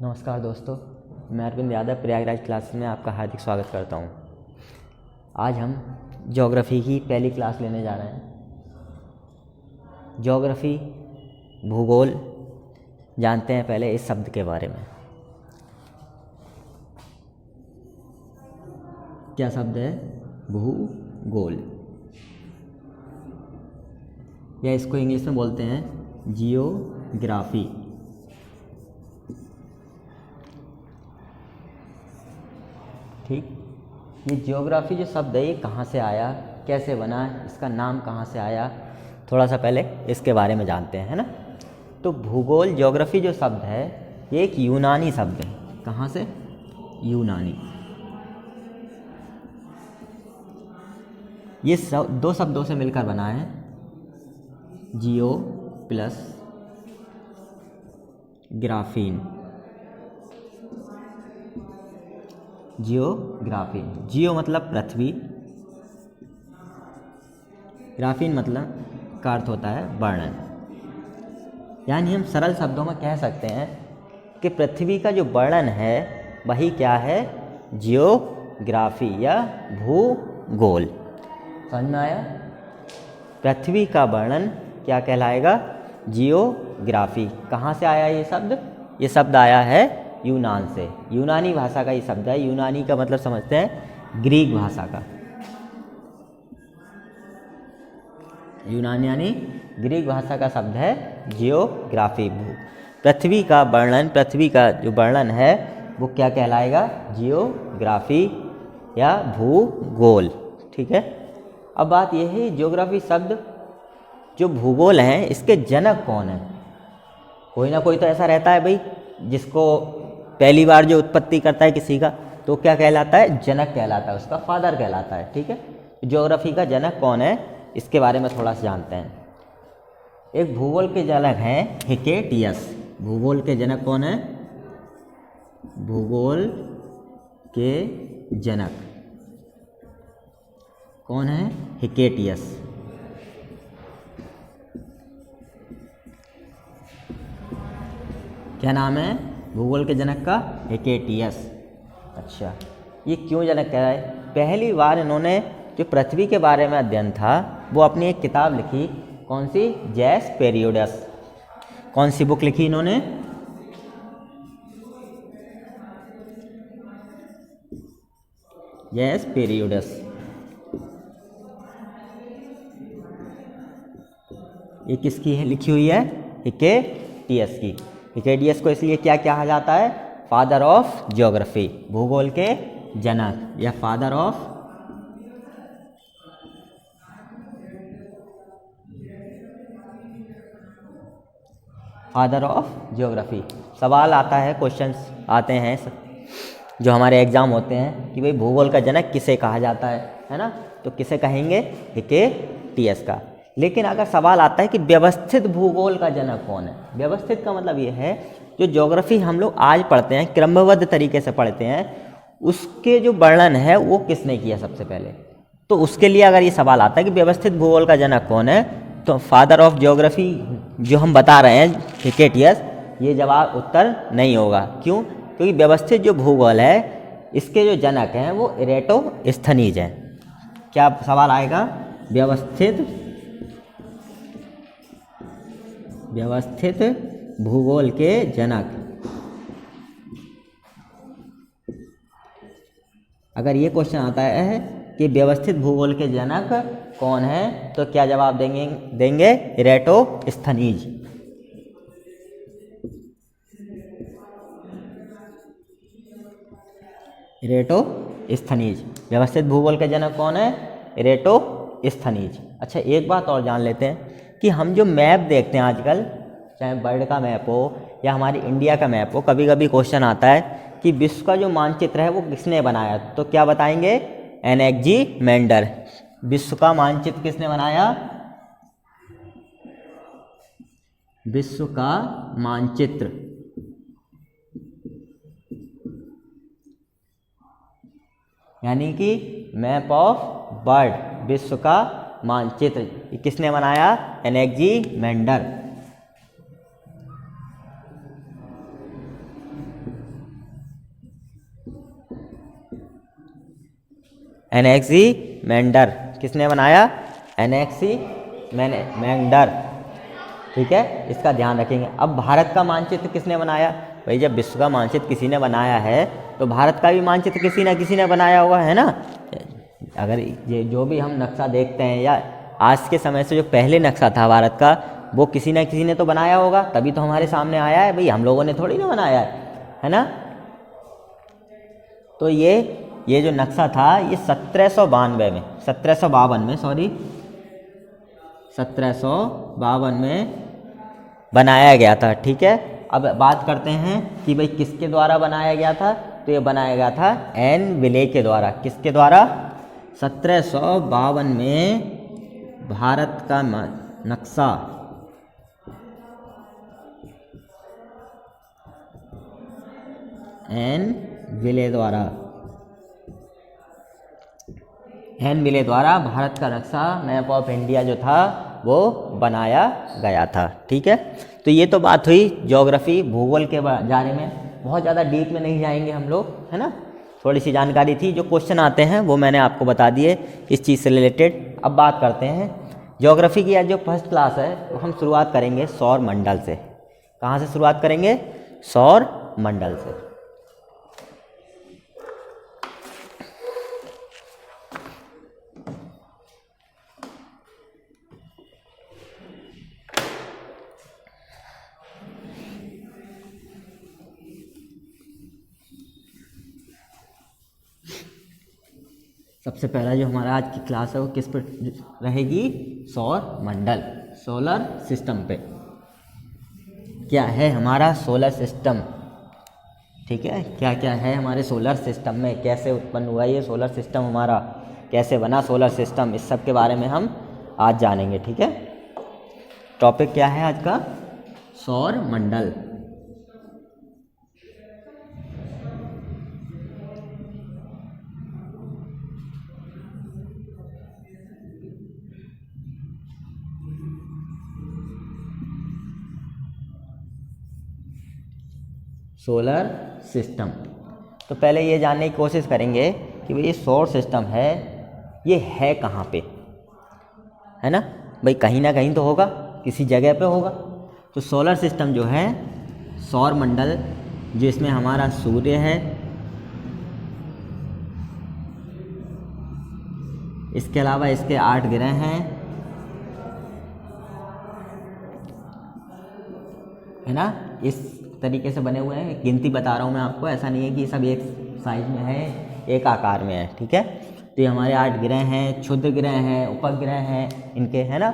नमस्कार दोस्तों, मैं अरविंद यादव प्रयागराज क्लास में आपका हार्दिक स्वागत करता हूँ। आज हम ज्योग्राफी की पहली क्लास लेने जा रहे हैं। ज्योग्राफी भूगोल जानते हैं पहले इस शब्द के बारे में। क्या शब्द है? भूगोल, या इसको इंग्लिश में बोलते हैं जियोग्राफी। ठीक, ये ज्योग्राफी जो शब्द है ये कहाँ से आया, कैसे बना, इसका नाम कहाँ से आया, थोड़ा सा पहले इसके बारे में जानते हैं, है ना। तो भूगोल ज्योग्राफी जो शब्द है ये एक यूनानी शब्द है। कहाँ से? यूनानी। ये दो शब्दों से मिलकर बना है, जियो प्लस ग्राफीन। जियोग्राफी, जियो मतलब पृथ्वी, ग्राफीन मतलब का अर्थ होता है वर्णन। यानी हम सरल शब्दों में कह सकते हैं कि पृथ्वी का जो वर्णन है वही क्या है? जियोग्राफी या भूगोल। समझ में आया? पृथ्वी का वर्णन क्या कहलाएगा? जियोग्राफी। कहाँ से आया ये शब्द? ये शब्द आया है यूनान से। यूनानी भाषा का ये शब्द है। यूनानी का मतलब समझते हैं ग्रीक भाषा का। यूनानी यानी ग्रीक भाषा का शब्द है जियोग्राफी। पृथ्वी का वर्णन, पृथ्वी का जो वर्णन है वो क्या कहलाएगा? जियोग्राफी या भूगोल। ठीक है। अब बात यह है, ज्योग्राफी शब्द जो भूगोल है इसके जनक कौन है? कोई ना कोई तो ऐसा रहता है भाई जिसको पहली बार जो उत्पत्ति करता है किसी का, तो क्या कहलाता है? जनक कहलाता है, उसका फादर कहलाता है। ठीक है। ज्योग्राफी का जनक कौन है इसके बारे में थोड़ा सा जानते हैं। एक भूगोल के जनक हैं हिकेटियस। भूगोल के जनक कौन है? भूगोल के जनक कौन है? हिकेटियस। क्या नाम है भूगोल के जनक का? हिकेटियस। अच्छा, ये क्यों जनक कह रहा है? पहली बार इन्होंने जो पृथ्वी के बारे में अध्ययन था वो अपनी एक किताब लिखी। कौन सी? जैस पेरियोडस। कौन सी बुक लिखी इन्होंने? जैस पेरियोडस। ये किसकी है लिखी हुई है? हिकेटियस की। हिकेटियस को इसलिए क्या कहा जाता है? फादर ऑफ ज्योग्राफी, भूगोल के जनक या फादर ऑफ ज्योग्राफी। सवाल आता है, क्वेश्चंस आते हैं जो हमारे एग्जाम होते हैं कि भाई भूगोल का जनक किसे कहा जाता है ना। तो किसे कहेंगे? हिकेटियस का। लेकिन अगर सवाल आता है कि व्यवस्थित भूगोल का जनक कौन है? व्यवस्थित का मतलब ये है जो ज्योग्राफी हम लोग आज पढ़ते हैं, क्रमबद्ध तरीके से पढ़ते हैं, उसके जो वर्णन है वो किसने किया सबसे पहले? तो उसके लिए अगर ये सवाल आता है कि व्यवस्थित भूगोल का जनक कौन है, तो फादर ऑफ ज्योग्राफी जो हम बता रहे हैं हिकेटियस, ये जवाब उत्तर नहीं होगा। क्यों? क्योंकि व्यवस्थित जो भूगोल है इसके जो जनक हैं वो इरेटोस्थनीज हैं। क्या सवाल आएगा? व्यवस्थित भूगोल के जनक। अगर ये क्वेश्चन आता है कि व्यवस्थित भूगोल के जनक कौन है, तो क्या जवाब देंगे? इरेटोस्थनीज। इरेटोस्थनीज। व्यवस्थित भूगोल के जनक कौन है? इरेटोस्थनीज। अच्छा, एक बात और जान लेते हैं कि हम जो मैप देखते हैं आजकल, चाहे वर्ल्ड का मैप हो या हमारी इंडिया का मैप हो, कभी कभी क्वेश्चन आता है कि विश्व का जो मानचित्र है वो किसने बनाया? तो क्या बताएंगे? एनेक्जीमेंडर। विश्व का मानचित्र किसने बनाया? विश्व का मानचित्र यानी कि मैप ऑफ वर्ल्ड, विश्व का मानचित्र किसने बनाया? एनेक्जीमेंडर। एनेक्सीमेंडर किसने बनाया? एनेक्सीमेंडर। ठीक है, इसका ध्यान रखेंगे। अब भारत का मानचित्र किसने बनाया? भाई जब विश्व का मानचित्र किसी ने बनाया है तो भारत का भी मानचित्र किसी न किसी ने बनाया होगा, है ना। अगर ये जो भी हम नक्शा देखते हैं या आज के समय से जो पहले नक्शा था भारत का, वो किसी न किसी ने तो बनाया होगा, तभी तो हमारे सामने आया है। भाई हम लोगों ने थोड़ी ना बनाया है ना। तो ये जो नक्शा था ये 1752 में बनाया गया था। ठीक है, अब बात करते हैं कि भाई किसके द्वारा बनाया गया था। तो ये बनाया गया था एन विले के द्वारा। किसके द्वारा? 1752 में भारत का नक्शा एन विले द्वारा भारत का नक्शा मैप ऑफ इंडिया जो था वो बनाया गया था। ठीक है, तो ये तो बात हुई ज्योग्राफी भूगोल के बारे में। बहुत ज़्यादा डीप में नहीं जाएंगे हम लोग, है ना। थोड़ी सी जानकारी थी, जो क्वेश्चन आते हैं वो मैंने आपको बता दिए इस चीज़ से रिलेटेड। अब बात करते हैं ज्योग्राफी की। आज जो फर्स्ट क्लास है वो हम शुरुआत करेंगे सौर मंडल से। कहाँ से शुरुआत करेंगे? सौर मंडल से। सबसे पहला जो हमारा आज की क्लास है वो किस पर रहेगी? सौर मंडल, सोलर सिस्टम पे। क्या है हमारा सोलर सिस्टम? ठीक है, क्या क्या है हमारे सोलर सिस्टम में, कैसे उत्पन्न हुआ ये सोलर सिस्टम हमारा, कैसे बना सोलर सिस्टम, इस सब के बारे में हम आज जानेंगे। ठीक है, टॉपिक क्या है आज का? सौर मंडल। Solar system. तो पहले ये जानने की कोशिश करेंगे कि भाई ये सौर सिस्टम है, ये है कहाँ पे, है ना। भाई कहीं ना कहीं तो होगा, किसी जगह पे होगा। तो सोलर सिस्टम जो है, सौर मंडल, जिसमें हमारा सूर्य है, इसके अलावा इसके 8 ग्रह हैं, है ना। इस तरीके से बने हुए हैं। गिनती बता रहा हूँ मैं आपको, ऐसा नहीं है कि सब एक साइज में है, एक आकार में है। ठीक है, तो ये हमारे 8 ग्रह हैं, क्षुद्र ग्रह हैं, उपग्रह हैं इनके, है ना।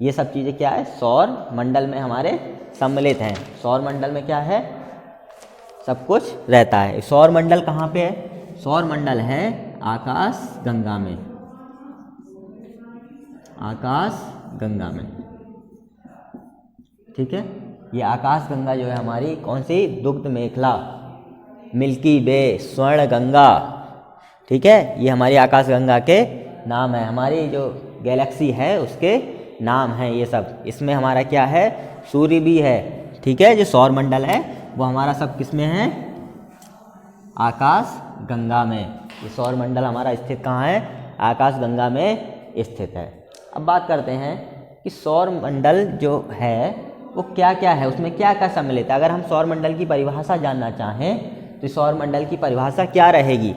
ये सब चीज़ें क्या है? सौर मंडल में हमारे सम्मिलित हैं। सौर मंडल में क्या है? सब कुछ रहता है। सौर मंडल कहाँ पे है? सौर मंडल है आकाश गंगा में। आकाश गंगा में, ठीक है। ये आकाश गंगा जो है हमारी कौन सी? दुग्ध मेखला, मिल्की वे, स्वर्ण गंगा। ठीक है, ये हमारी आकाश गंगा के नाम है। हमारी जो गैलेक्सी है उसके नाम हैं ये सब। इसमें हमारा क्या है? सूर्य भी है। ठीक है, जो सौर मंडल है वो हमारा सब किस में है? आकाश गंगा में। ये सौर मंडल हमारा स्थित कहाँ है? आकाश गंगा में स्थित है। अब बात करते हैं कि सौर मंडल जो है वो क्या क्या है, उसमें क्या क्या सम्मिलित है। अगर हम सौर मंडल की परिभाषा जानना चाहें तो सौर मंडल की परिभाषा क्या रहेगी?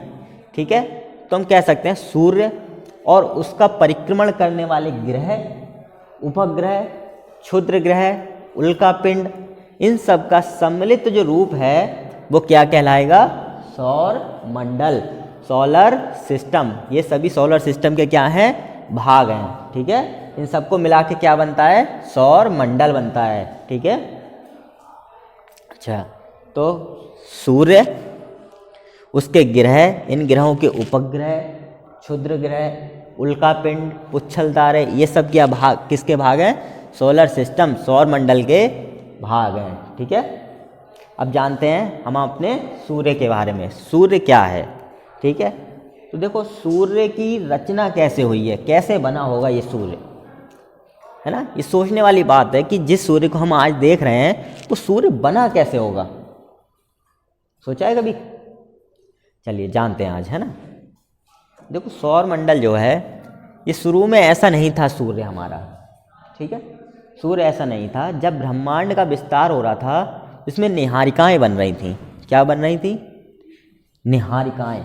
ठीक है, तो हम कह सकते हैं सूर्य और उसका परिक्रमण करने वाले ग्रह, उपग्रह, क्षुद्र ग्रह, उल्कापिंड, इन सब का सम्मिलित जो रूप है वो क्या कहलाएगा? सौर मंडल, सोलर सिस्टम। ये सभी सोलर सिस्टम के क्या हैं? भाग हैं। ठीक है, इन सबको मिला के क्या बनता है? सौर मंडल बनता है। ठीक है, अच्छा, तो सूर्य, उसके ग्रह, इन ग्रहों के उपग्रह, क्षुद्र ग्रह, उल्कापिंड, पुच्छल तारे, ये सब क्या भाग, किसके भाग हैं? सोलर सिस्टम, सौर मंडल के भाग हैं। ठीक है, अब जानते हैं हम अपने सूर्य के बारे में। सूर्य क्या है? ठीक है, तो देखो सूर्य की रचना कैसे हुई है, कैसे बना होगा ये सूर्य, है ना। ये सोचने वाली बात है कि जिस सूर्य को हम आज देख रहे हैं वो सूर्य बना कैसे होगा, सोचा है कभी? चलिए जानते हैं आज, है ना। देखो सौर मंडल जो है ये शुरू में ऐसा नहीं था सूर्य हमारा, ठीक है, सूर्य ऐसा नहीं था। जब ब्रह्मांड का विस्तार हो रहा था इसमें निहारिकाएं बन रही थी। क्या बन रही थी? निहारिकाएं।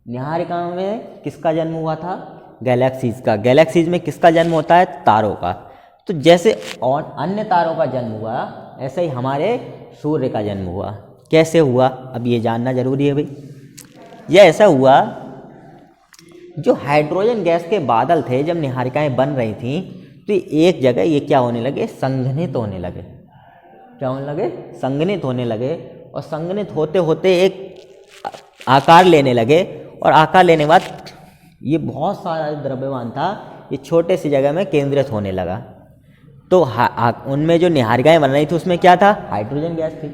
निहारिकाओं में किसका जन्म हुआ था? गैलेक्सीज का। गैलेक्सीज में किसका जन्म होता है? तारों का। तो जैसे और अन्य तारों का जन्म हुआ ऐसे ही हमारे सूर्य का जन्म हुआ। कैसे हुआ? अब ये जानना जरूरी है भाई। यह ऐसा हुआ, जो हाइड्रोजन गैस के बादल थे जब निहारिकाएं बन रही थी तो एक जगह ये क्या होने लगे? संघनित होने लगे। क्या होने लगे? संघनित होने लगे। और संघनित होते होते एक आकार लेने लगे, और आकार लेने के बाद ये बहुत सारा द्रव्यमान था, ये छोटे सी जगह में केंद्रित होने लगा। तो उनमें जो निहारिकाएं बन रही थी उसमें क्या था? हाइड्रोजन गैस थी।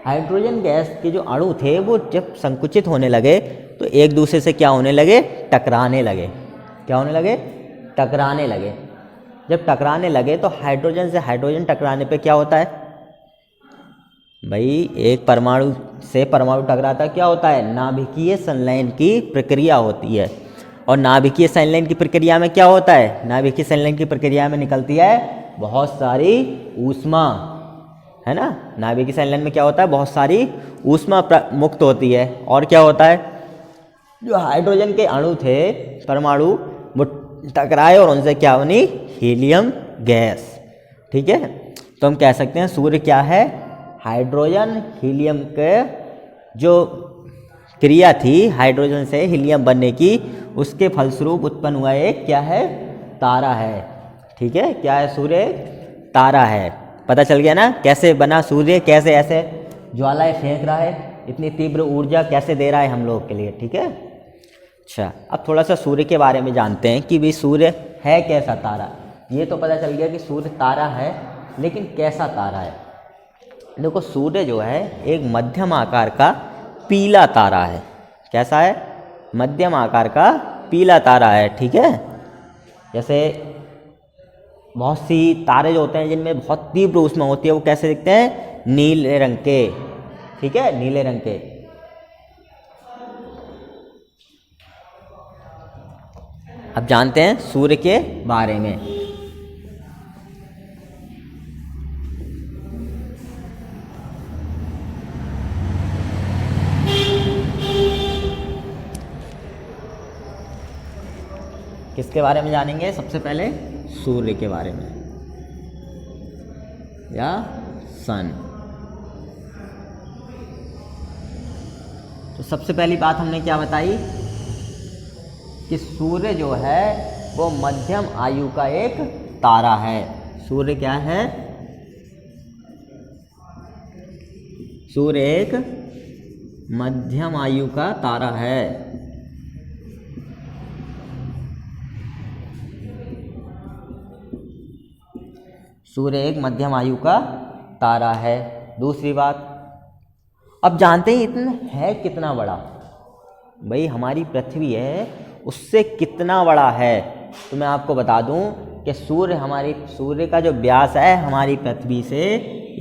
हाइड्रोजन गैस के जो अणु थे वो जब संकुचित होने लगे तो एक दूसरे से क्या होने लगे? टकराने लगे। क्या होने लगे? टकराने लगे। जब टकराने लगे तो हाइड्रोजन से हाइड्रोजन टकराने पे क्या होता है भाई? एक परमाणु से परमाणु टकराता क्या होता है? नाभिकीय संलयन की प्रक्रिया होती है। और नाभिकीय संलयन की प्रक्रिया में क्या होता है? नाभिकीय संलयन की प्रक्रिया में निकलती है बहुत सारी ऊष्मा, है ना। नाभिकीय संलयन में क्या होता है? बहुत सारी ऊष्मा मुक्त होती है। और क्या होता है? जो हाइड्रोजन के अणु थे, परमाणु, वो टकराए और उनसे क्या बनी? Helium gas. ठीक है, तो हम कह सकते हैं सूर्य क्या है? हाइड्रोजन हीलियम के जो क्रिया थी हाइड्रोजन से हीलियम बनने की, उसके फलस्वरूप उत्पन्न हुआ एक क्या है? तारा है। ठीक है, क्या है? सूर्य तारा है। पता चल गया ना कैसे बना सूर्य? कैसे ऐसे ज्वालाएं फेंक रहा है, इतनी तीव्र ऊर्जा कैसे दे रहा है हम लोग के लिए। ठीक है, अच्छा अब थोड़ा सा सूर्य के बारे में जानते हैं कि भाई सूर्य है कैसा तारा। ये तो पता चल गया कि सूर्य तारा है, लेकिन कैसा तारा है? देखो सूर्य जो है एक मध्यम आकार का पीला तारा है। कैसा है? मध्यम आकार का पीला तारा है। ठीक है, जैसे बहुत सी तारे जो होते हैं जिनमें बहुत तीव्र ऊष्मा होती है वो कैसे दिखते हैं? नीले रंग के। ठीक है, नीले रंग के। अब जानते हैं सूर्य के बारे में। किसके बारे में जानेंगे? सबसे पहले सूर्य के बारे में या सन। तो सबसे पहली बात हमने क्या बताई कि सूर्य जो है वो मध्यम आयु का एक तारा है। सूर्य क्या है? सूर्य एक मध्यम आयु का तारा है। सूर्य एक मध्यम आयु का तारा है। दूसरी बात, अब जानते हैं इतना है कितना बड़ा? भाई हमारी पृथ्वी है उससे कितना बड़ा है? तो मैं आपको बता दूं कि सूर्य का जो व्यास है हमारी पृथ्वी से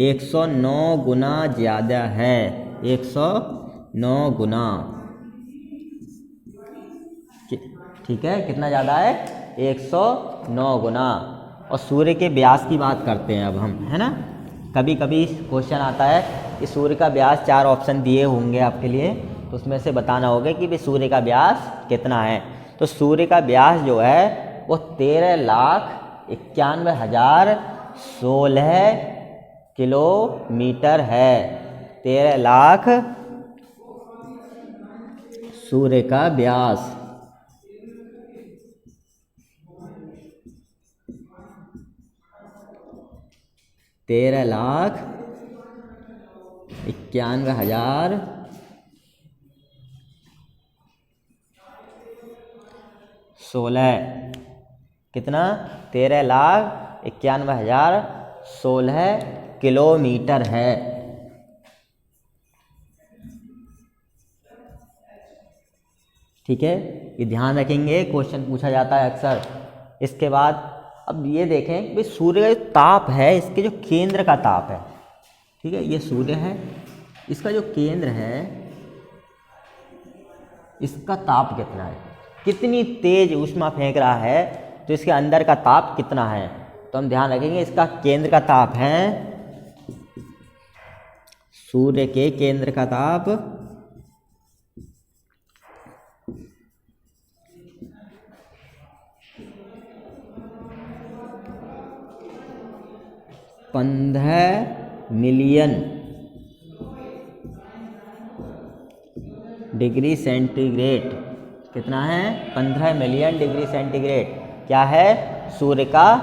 109 गुना ज़्यादा है। 109 गुना। ठीक है, कितना ज़्यादा है? 109 गुना। और सूर्य के व्यास की बात करते हैं अब हम, है ना। कभी कभी क्वेश्चन आता है कि सूर्य का व्यास, 4 ऑप्शन दिए होंगे आपके लिए, तो उसमें से बताना होगा कि भाई सूर्य का व्यास कितना है। तो सूर्य का व्यास जो है वो 13,91,016 किलोमीटर है। 13 लाख सूर्य का व्यास। तेरह लाख 91,000 16। कितना? 13,91,016 किलोमीटर है। ठीक है, ये ध्यान रखेंगे, क्वेश्चन पूछा जाता है अक्सर। इसके बाद अब ये देखें कि सूर्य का जो ताप है, इसके जो केंद्र का ताप है, ठीक है, ये सूर्य है, इसका जो केंद्र है इसका ताप कितना है? कितनी तेज ऊष्मा फेंक रहा है, तो इसके अंदर का ताप कितना है। तो हम ध्यान रखेंगे इसका केंद्र का ताप है, सूर्य के केंद्र का ताप 15 मिलियन डिग्री सेंटीग्रेड। कितना है? 15 मिलियन डिग्री सेंटीग्रेड क्या है? सूर्य का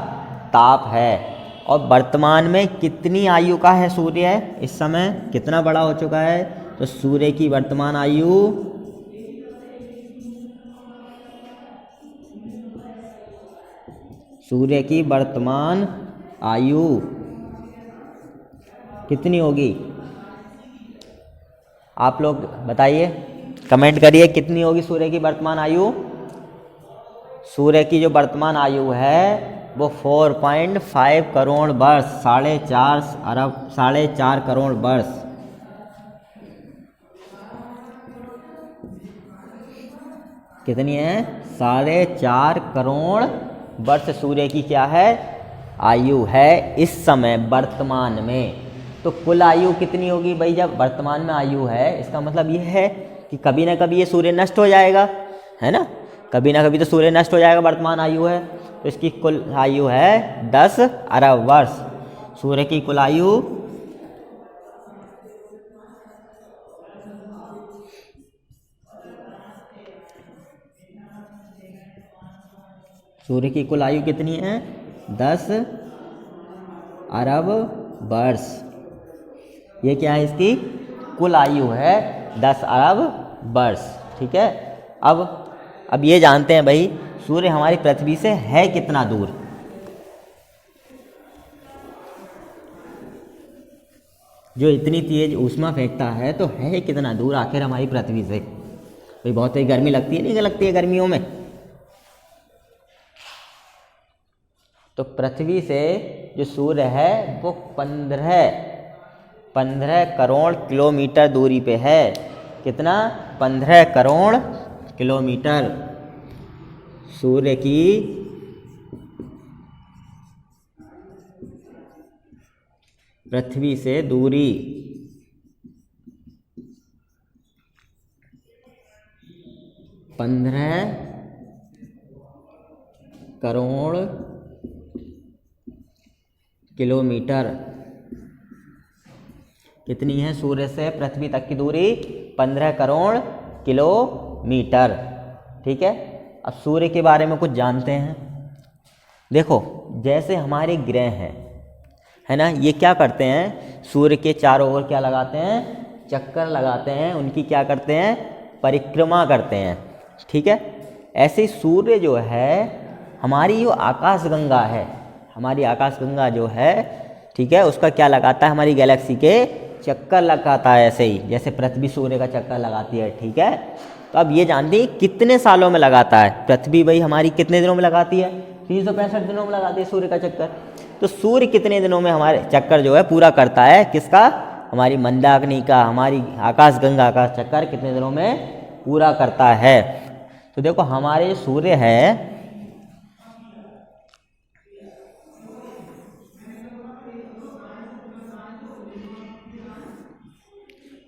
ताप है। और वर्तमान में कितनी आयु का है सूर्य? इस समय कितना बड़ा हो चुका है? तो सूर्य की वर्तमान आयु कितनी होगी? आप लोग बताइए, कमेंट करिए कितनी होगी सूर्य की वर्तमान आयु। सूर्य की जो वर्तमान आयु है वो 4.5 करोड़ वर्ष, 4.5 करोड़ वर्ष। कितनी है? 4.5 करोड़ वर्ष सूर्य की क्या है? आयु है इस समय वर्तमान में। तो कुल आयु कितनी होगी भाई? जब वर्तमान में आयु है, इसका मतलब ये है कि कभी ना कभी ये सूर्य नष्ट हो जाएगा, है ना? कभी ना कभी तो सूर्य नष्ट हो जाएगा, वर्तमान आयु है। तो इसकी कुल आयु है 10 अरब वर्ष। सूर्य की कुल आयु कितनी है? 10 अरब वर्ष। ये क्या है? इसकी कुल आयु है 10 अरब वर्ष। ठीक है। अब ये जानते हैं भाई, सूर्य हमारी पृथ्वी से है कितना दूर? जो इतनी तेज ऊष्मा फेंकता है तो है कितना दूर आखिर हमारी पृथ्वी से? भाई बहुत ही गर्मी लगती है, नहीं लगती है गर्मियों में? तो पृथ्वी से जो सूर्य है वो 15 करोड़ किलोमीटर दूरी पे है। कितना? 15 करोड़ किलोमीटर सूर्य की पृथ्वी से दूरी। पंद्रह करोड़ किलोमीटर। कितनी है सूर्य से पृथ्वी तक की दूरी? 15 करोड़ किलोमीटर। ठीक है। अब सूर्य के बारे में कुछ जानते हैं। देखो, जैसे हमारे ग्रह हैं, है ना, ये क्या करते हैं? सूर्य के चारों ओर क्या लगाते हैं? चक्कर लगाते हैं। उनकी क्या करते हैं? परिक्रमा करते हैं। ठीक है। ऐसे ही सूर्य जो है, हमारी जो आकाशगंगा है, हमारी आकाशगंगा जो है, ठीक है, उसका क्या लगाता है? हमारी गैलेक्सी के चक्कर लगाता है, ऐसे ही जैसे पृथ्वी सूर्य का चक्कर लगाती है। ठीक है। तो अब ये जानते हैं कितने सालों में लगाता है? पृथ्वी भाई हमारी कितने दिनों में लगाती है? 365 दिनों में लगाती है सूर्य का चक्कर। तो सूर्य कितने दिनों में हमारे चक्कर जो है पूरा करता है? किसका? हमारी मंदाकिनी का, हमारी आकाशगंगा का चक्कर कितने दिनों में पूरा करता है? तो देखो, हमारे सूर्य है,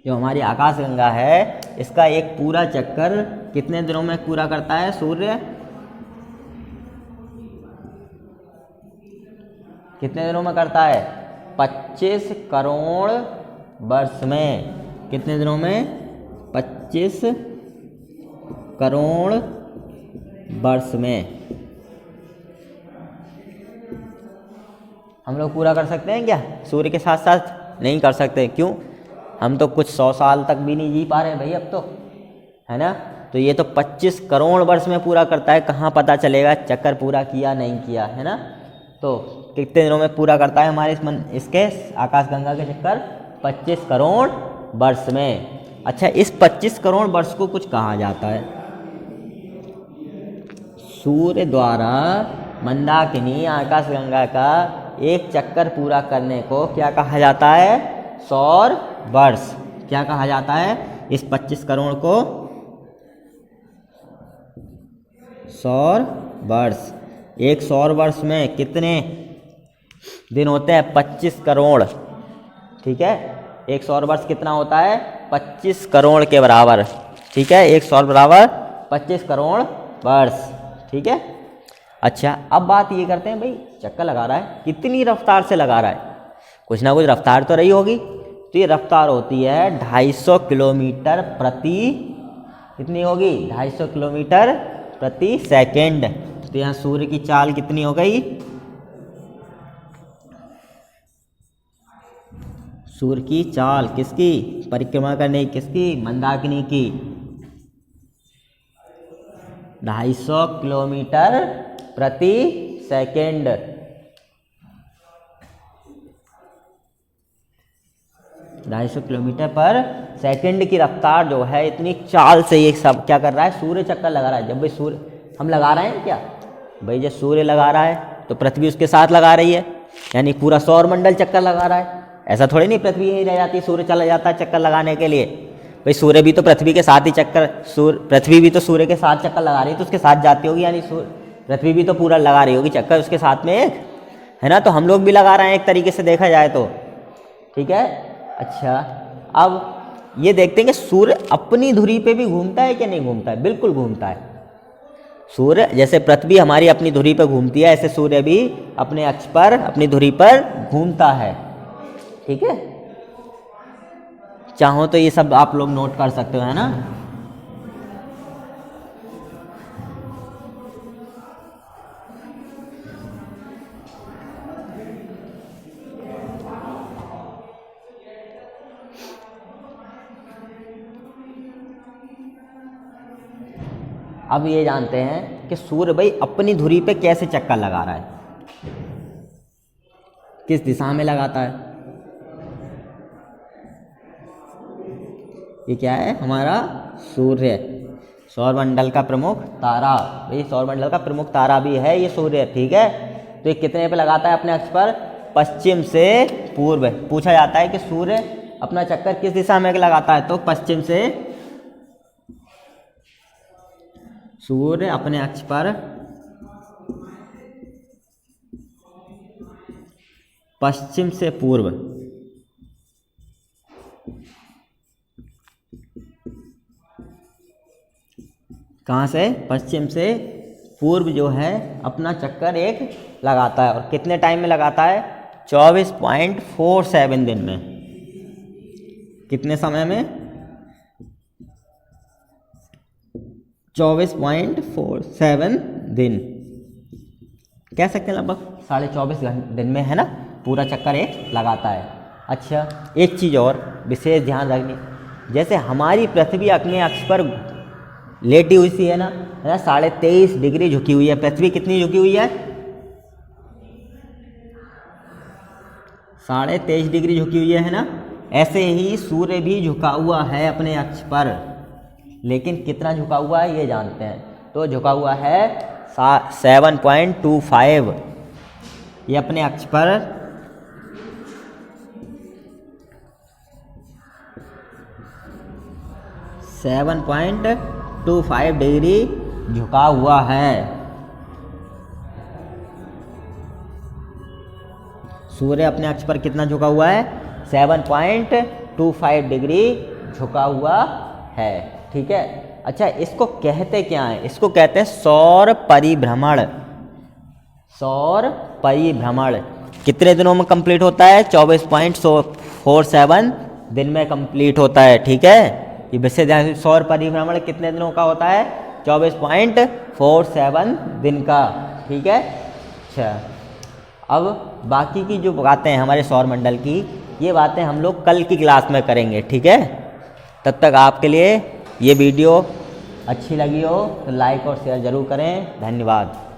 जो हमारी आकाशगंगा है, इसका एक पूरा चक्कर कितने दिनों में पूरा करता है सूर्य? कितने दिनों में करता है? 25 करोड़ वर्ष में। कितने दिनों में? 25 करोड़ वर्ष में। हम लोग पूरा कर सकते हैं क्या सूर्य के साथ साथ? नहीं कर सकते। क्यों? हम तो कुछ 100 साल तक भी नहीं जी पा रहे भाई अब तो, है ना। तो ये तो 25 करोड़ वर्ष में पूरा करता है। कहाँ पता चलेगा चक्कर पूरा किया नहीं किया, है ना। तो कितने दिनों में पूरा करता है हमारे इसके आकाशगंगा के चक्कर? 25 करोड़ वर्ष में। अच्छा, इस 25 करोड़ वर्ष को कुछ कहा जाता है? सूर्य द्वारा मंदाकिनी आकाशगंगा का एक चक्कर पूरा करने को क्या कहा जाता है? सौर वर्ष। क्या कहा जाता है? इस 25 करोड़ को सौर वर्ष। एक सौर वर्ष में कितने दिन होते हैं? 25 करोड़। ठीक है, एक सौर वर्ष कितना होता है? 25 करोड़ के बराबर। ठीक है, एक सौर बराबर 25 करोड़ वर्ष। ठीक है, अच्छा अब बात ये करते हैं भाई, चक्कर लगा रहा है कितनी रफ्तार से लगा रहा है? कुछ ना कुछ रफ्तार तो रही होगी। तो ये रफ्तार होती है 250 किलोमीटर प्रति, कितनी होगी? 250 किलोमीटर प्रति सेकेंड। तो यहाँ सूर्य की चाल कितनी हो गई? सूर्य की चाल किसकी? परिक्रमा करने की, किसकी? मंदाकिनी की। 250 किलोमीटर प्रति सेकेंड। ढाई सौ किलोमीटर पर सेकंड की रफ्तार जो है, इतनी चाल से ये सब क्या कर रहा है? सूर्य चक्कर लगा रहा है। जब भाई सूर्य हम लगा रहे हैं क्या भाई, जब सूर्य लगा रहा है तो पृथ्वी उसके साथ लगा रही है, यानी पूरा सौर मंडल चक्कर लगा रहा है। ऐसा थोड़ी नहीं पृथ्वी यहीं रह जाती, सूर्य चला जाता है चक्कर लगाने के लिए। भाई सूर्य भी तो पृथ्वी के साथ ही चक्कर, पृथ्वी भी तो सूर्य के साथ चक्कर लगा रही है, तो उसके साथ जाती होगी, यानी पृथ्वी भी तो पूरा लगा रही होगी चक्कर उसके साथ में एक, है ना। तो हम लोग भी लगा रहे हैं एक तरीके से देखा जाए तो। ठीक है, अच्छा अब ये देखते हैं कि सूर्य अपनी धुरी पे भी घूमता है कि नहीं घूमता है? बिल्कुल घूमता है। सूर्य जैसे पृथ्वी हमारी अपनी धुरी पर घूमती है, ऐसे सूर्य भी अपने अक्ष पर, अपनी धुरी पर घूमता है। ठीक है, चाहो तो ये सब आप लोग नोट कर सकते हो, है ना। अब ये जानते हैं कि सूर्य भाई अपनी धुरी पे कैसे चक्कर लगा रहा है, किस दिशा में लगाता है। ये क्या है? हमारा सूर्य, सौरमंडल का प्रमुख तारा। भाई सौरमंडल का प्रमुख तारा भी है ये सूर्य। ठीक है, तो ये कितने पे लगाता है अपने अक्ष पर? पश्चिम से पूर्व। पूछा जाता है कि सूर्य अपना चक्कर किस दिशा में लगाता है, तो पश्चिम से। सूर्य अपने अक्ष पर पश्चिम से पूर्व, कहाँ से? पश्चिम से पूर्व जो है अपना चक्कर एक लगाता है। और कितने टाइम में लगाता है? 24.47 दिन में। कितने समय में? 24.47 दिन, कह सकते हैं लगभग 24.5 दिन में, है ना, पूरा चक्कर एक लगाता है। अच्छा एक चीज़ और विशेष ध्यान रखनी, जैसे हमारी पृथ्वी अपने अक्ष पर लेटी हुई सी है ना, 23.5 डिग्री झुकी हुई है। पृथ्वी कितनी झुकी हुई है? 23.5 डिग्री झुकी हुई है ना। ऐसे ही सूर्य भी झुका हुआ है अपने अक्ष पर, लेकिन कितना झुका हुआ है ये जानते हैं। तो झुका हुआ है 7.25। ये अपने अक्ष पर 7.25 डिग्री झुका हुआ है। सूर्य अपने अक्ष पर कितना झुका हुआ है? 7.25 डिग्री झुका हुआ है। ठीक है, अच्छा इसको कहते क्या है? इसको कहते हैं सौर परिभ्रमण। सौर परिभ्रमण कितने दिनों में कंप्लीट होता है? 24.47 दिन में कंप्लीट होता है। ठीक है, ये वैसे ध्यान, सौर परिभ्रमण कितने दिनों का होता है? 24.47 दिन का। ठीक है, अच्छा अब बाकी की जो बातें हैं हमारे सौर मंडल की, ये बातें हम लोग कल की क्लास में करेंगे। ठीक है, तब तक आपके लिए ये वीडियो अच्छी लगी हो तो लाइक और शेयर ज़रूर करें। धन्यवाद।